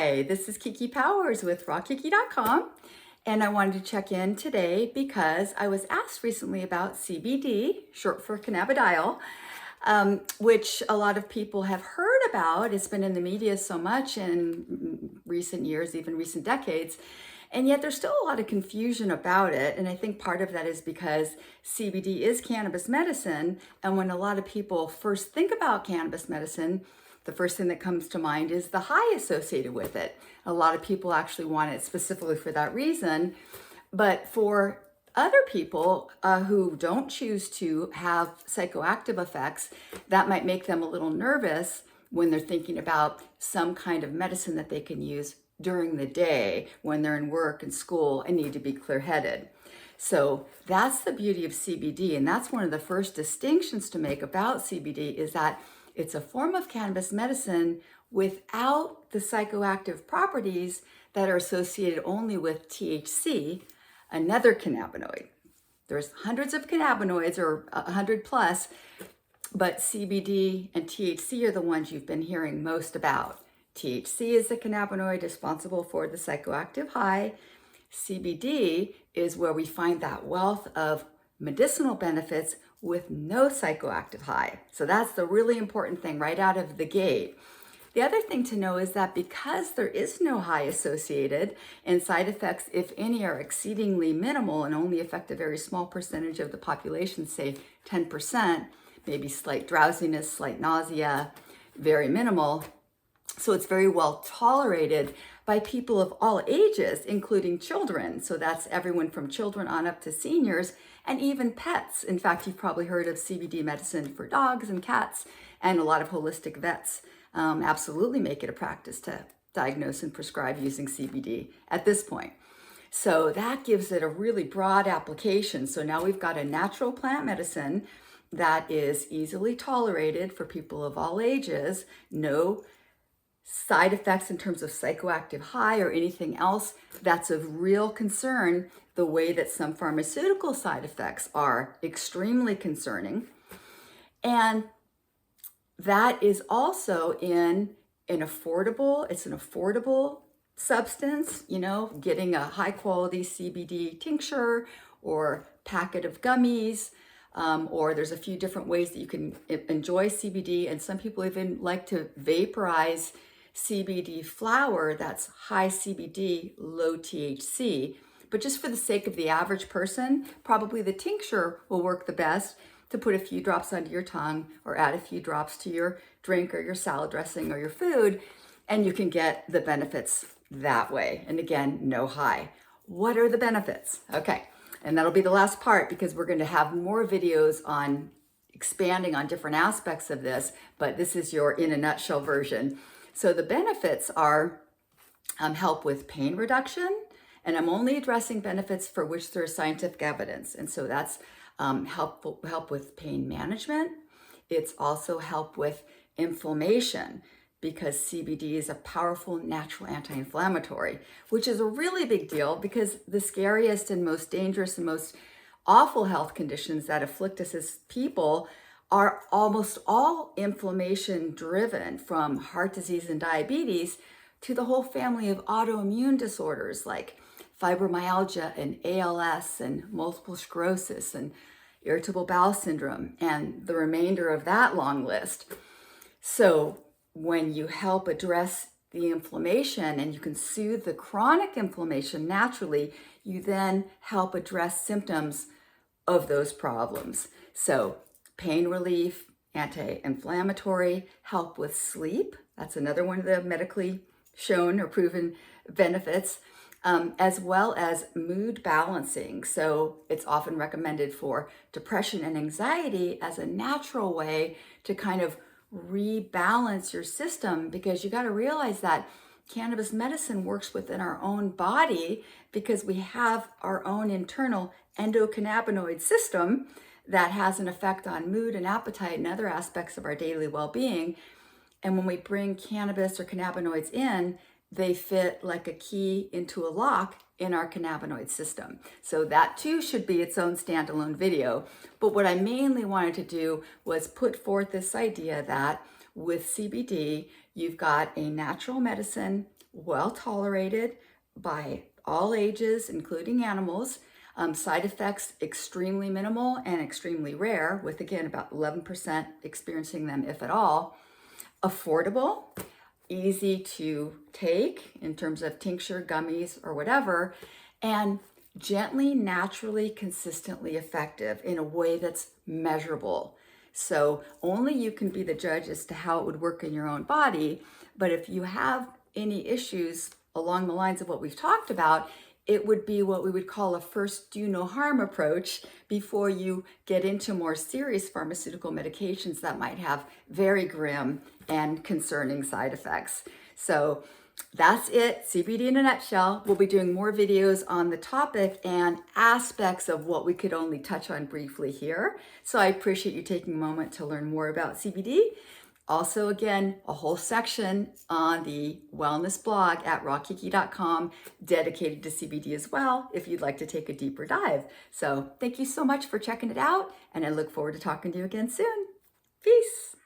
Hi, this is Kiki Powers with rawkiki.com, and I wanted to check in today because I was asked recently about CBD, short for cannabidiol, which a lot of people have heard about. It's been in the media so much in recent years, even recent decades, and yet there's still a lot of confusion about it. And I think part of that is because CBD is cannabis medicine, and when a lot of people first think about cannabis medicine, the first thing that comes to mind is the high associated with it. A lot of people actually want it specifically for that reason. But for other people who don't choose to have psychoactive effects, that might make them a little nervous when they're thinking about some kind of medicine that they can use during the day when they're in work and school and need to be clear-headed. So that's the beauty of CBD, and that's one of the first distinctions to make about CBD is that it's a form of cannabis medicine without the psychoactive properties that are associated only with THC, another cannabinoid. There's hundreds of cannabinoids, or 100 plus, but CBD and THC are the ones you've been hearing most about. THC is the cannabinoid responsible for the psychoactive high. CBD is where we find that wealth of medicinal benefits with no psychoactive high. So that's the really important thing right out of the gate. The other thing to know is that because there is no high associated and side effects, if any, are exceedingly minimal and only affect a very small percentage of the population, say 10%, maybe slight drowsiness, slight nausea, very minimal. So it's very well tolerated by people of all ages, including children. So that's everyone from children on up to seniors and even pets. In fact, you've probably heard of CBD medicine for dogs and cats, and a lot of holistic vets absolutely make it a practice to diagnose and prescribe using CBD at this point. So that gives it a really broad application. So now we've got a natural plant medicine that is easily tolerated for people of all ages, no side effects in terms of psychoactive high or anything else that's of real concern, the way that some pharmaceutical side effects are extremely concerning. And that is also it's an affordable substance, getting a high quality CBD tincture or packet of gummies, or there's a few different ways that you can enjoy CBD. And some people even like to vaporize CBD flower that's high CBD, low THC. But just for the sake of the average person, probably the tincture will work the best to put a few drops under your tongue or add a few drops to your drink or your salad dressing or your food, and you can get the benefits that way. And again, no high. What are the benefits? Okay, and that'll be the last part because we're going to have more videos on expanding on different aspects of this, but this is your in a nutshell version. So the benefits are help with pain reduction, and I'm only addressing benefits for which there is scientific evidence. And so that's help with pain management. It's also help with inflammation because CBD is a powerful natural anti-inflammatory, which is a really big deal because the scariest and most dangerous and most awful health conditions that afflict us as people are almost all inflammation driven, from heart disease and diabetes to the whole family of autoimmune disorders like fibromyalgia and ALS and multiple sclerosis and irritable bowel syndrome and the remainder of that long list. So when you help address the inflammation and you can soothe the chronic inflammation naturally, you then help address symptoms of those problems. So pain relief, anti-inflammatory, help with sleep. That's another one of the medically shown or proven benefits, as well as mood balancing. So it's often recommended for depression and anxiety as a natural way to kind of rebalance your system, because you got to realize that cannabis medicine works within our own body because we have our own internal endocannabinoid system that has an effect on mood and appetite and other aspects of our daily well-being. And when we bring cannabis or cannabinoids in, they fit like a key into a lock in our cannabinoid system. So that too should be its own standalone video. But what I mainly wanted to do was put forth this idea that with CBD, you've got a natural medicine well tolerated by all ages, including animals. Side effects extremely minimal and extremely rare, with again about 11% experiencing them, if at all. Affordable, easy to take in terms of tincture, gummies, or whatever, and gently, naturally, consistently effective in a way that's measurable. So only you can be the judge as to how it would work in your own body. But if you have any issues along the lines of what we've talked about, it would be what we would call a first do no harm approach before you get into more serious pharmaceutical medications that might have very grim and concerning side effects. So that's it, CBD in a nutshell. We'll be doing more videos on the topic and aspects of what we could only touch on briefly here. So I appreciate you taking a moment to learn more about CBD. Also, again, a whole section on the wellness blog at rawkiki.com dedicated to CBD as well, if you'd like to take a deeper dive. So thank you so much for checking it out, and I look forward to talking to you again soon. Peace.